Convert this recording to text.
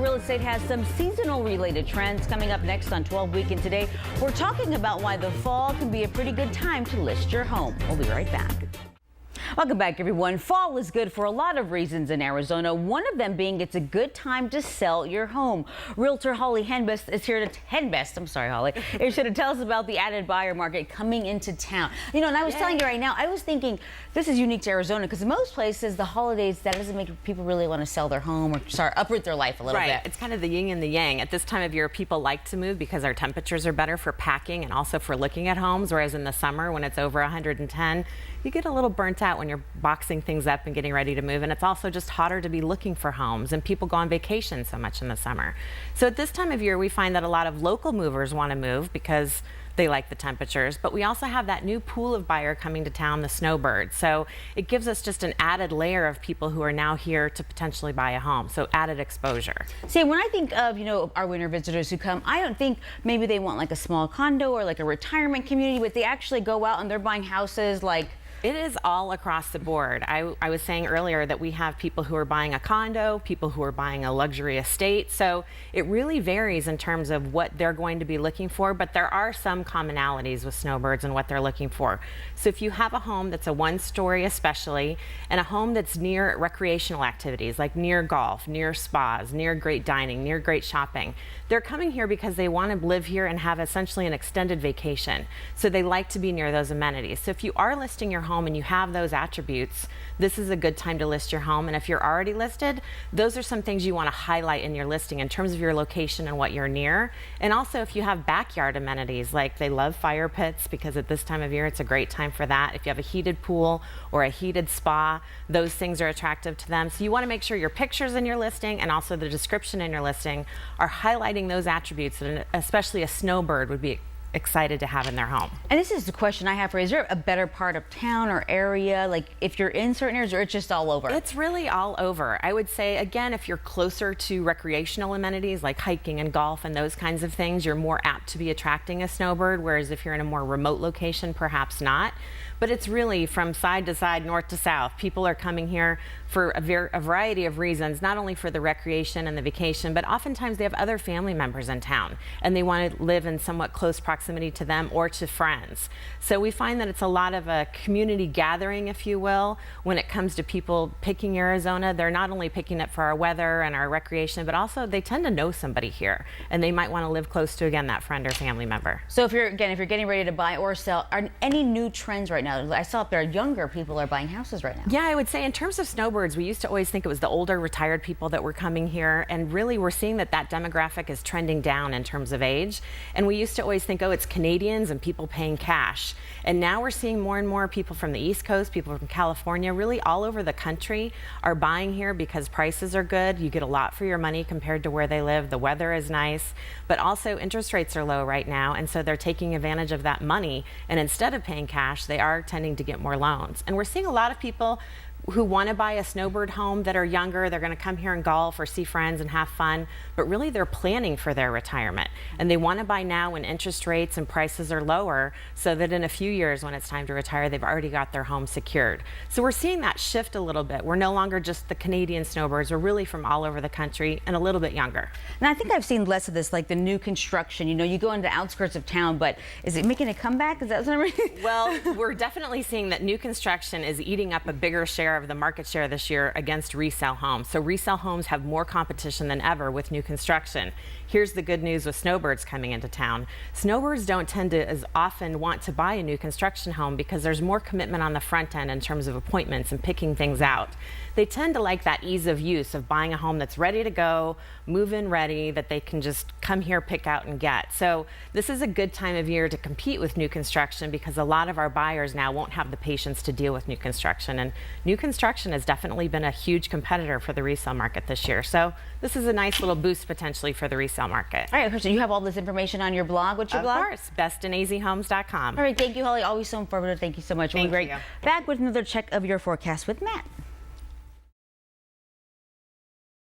Real estate has some seasonal related trends coming up next on 12 Week, and today we're talking about why the fall can be a pretty good time to list your home. We'll be right back. Welcome back, everyone. Fall is good for a lot of reasons in Arizona, one of them being it's a good time to sell your home. Realtor Holly Henbest is here to is here to tell us about the added buyer market coming into town. You know, and I was telling you right now, I was thinking this is unique to Arizona because in most places, the holidays, that doesn't make people really want to sell their home or uproot their life a little bit. It's kind of the yin and the yang. At this time of year, people like to move because our temperatures are better for packing and also for looking at homes, whereas in the summer when it's over 110, you get a little burnt out when you're boxing things up and getting ready to move, and it's also just hotter to be looking for homes, and people go on vacation so much in the summer. So at this time of year, we find that a lot of local movers want to move because they like the temperatures, but we also have that new pool of buyer coming to town, the Snowbirds. So it gives us just an added layer of people who are now here to potentially buy a home, so added exposure. See, when I think of, our winter visitors who come, I don't think maybe they want like a small condo or like a retirement community, but they actually go out and they're buying houses like... It is all across the board. I was saying earlier that we have people who are buying a condo, people who are buying a luxury estate. So it really varies in terms of what they're going to be looking for, but there are some commonalities with Snowbirds and what they're looking for. So if you have a home that's a one-story especially, and a home that's near recreational activities, like near golf, near spas, near great dining, near great shopping, they're coming here because they want to live here and have essentially an extended vacation. So they like to be near those amenities. So if you are listing your home and you have those attributes, this is a good time to list your home. And if you're already listed, those are some things you want to highlight in your listing in terms of your location and what you're near. And also if you have backyard amenities, like they love fire pits because at this time of year it's a great time for that. If you have a heated pool or a heated spa, those things are attractive to them. So you want to make sure your pictures in your listing and also the description in your listing are highlighting those attributes that especially a snowbird would be excited to have in their home. And this is the question I have for you. Is there a better part of town or area, like if you're in certain areas, or it's just all over? It's really all over. I would say, again, if you're closer to recreational amenities like hiking and golf and those kinds of things, you're more apt to be attracting a snowbird, whereas if you're in a more remote location, perhaps not. But it's really from side to side, north to south. People are coming here for a variety of reasons, not only for the recreation and the vacation, but oftentimes they have other family members in town and they want to live in somewhat close proximity to them or to friends. So we find that it's a lot of a community gathering, if you will, when it comes to people picking Arizona. They're not only picking it for our weather and our recreation, but also they tend to know somebody here and they might want to live close to, again, that friend or family member. So if you're getting ready to buy or sell, are any new trends right now? I saw up there younger people are buying houses right now. Yeah, I would say in terms of snowbirds, we used to always think it was the older retired people that were coming here, and really we're seeing that demographic is trending down in terms of age. And we used to always think, oh, it's Canadians and people paying cash. And now we're seeing more and more people from the East Coast, people from California, really all over the country are buying here because prices are good. You get a lot for your money compared to where they live. The weather is nice, but also interest rates are low right now, and so they're taking advantage of that money, and instead of paying cash, they are tending to get more loans. And we're seeing a lot of people who want to buy a snowbird home that are younger. They're going to come here and golf or see friends and have fun, but really they're planning for their retirement. And they want to buy now when interest rates and prices are lower so that in a few years when it's time to retire, they've already got their home secured. So we're seeing that shift a little bit. We're no longer just the Canadian snowbirds. We're really from all over the country and a little bit younger. And I think I've seen less of this, like the new construction. You go into the outskirts of town, but is it making a comeback? Is that something? Well, we're definitely seeing that new construction is eating up a bigger share of the market share this year against resale homes. So resale homes have more competition than ever with new construction. Here's the good news with snowbirds coming into town. Snowbirds don't tend to as often want to buy a new construction home because there's more commitment on the front end in terms of appointments and picking things out. They tend to like that ease of use of buying a home that's ready to go, move-in ready, that they can just come here, pick out, and get. So this is a good time of year to compete with new construction because a lot of our buyers now won't have the patience to deal with new construction. And new construction has definitely been a huge competitor for the resale market this year. So this is a nice little boost potentially for the resale market. All right, so you have all this information on your blog. What's your blog? Of course, bestandazhomes.com. All right, thank you, Holly. Always so informative. Thank you so much. Thank you. Back with another check of your forecast with Matt.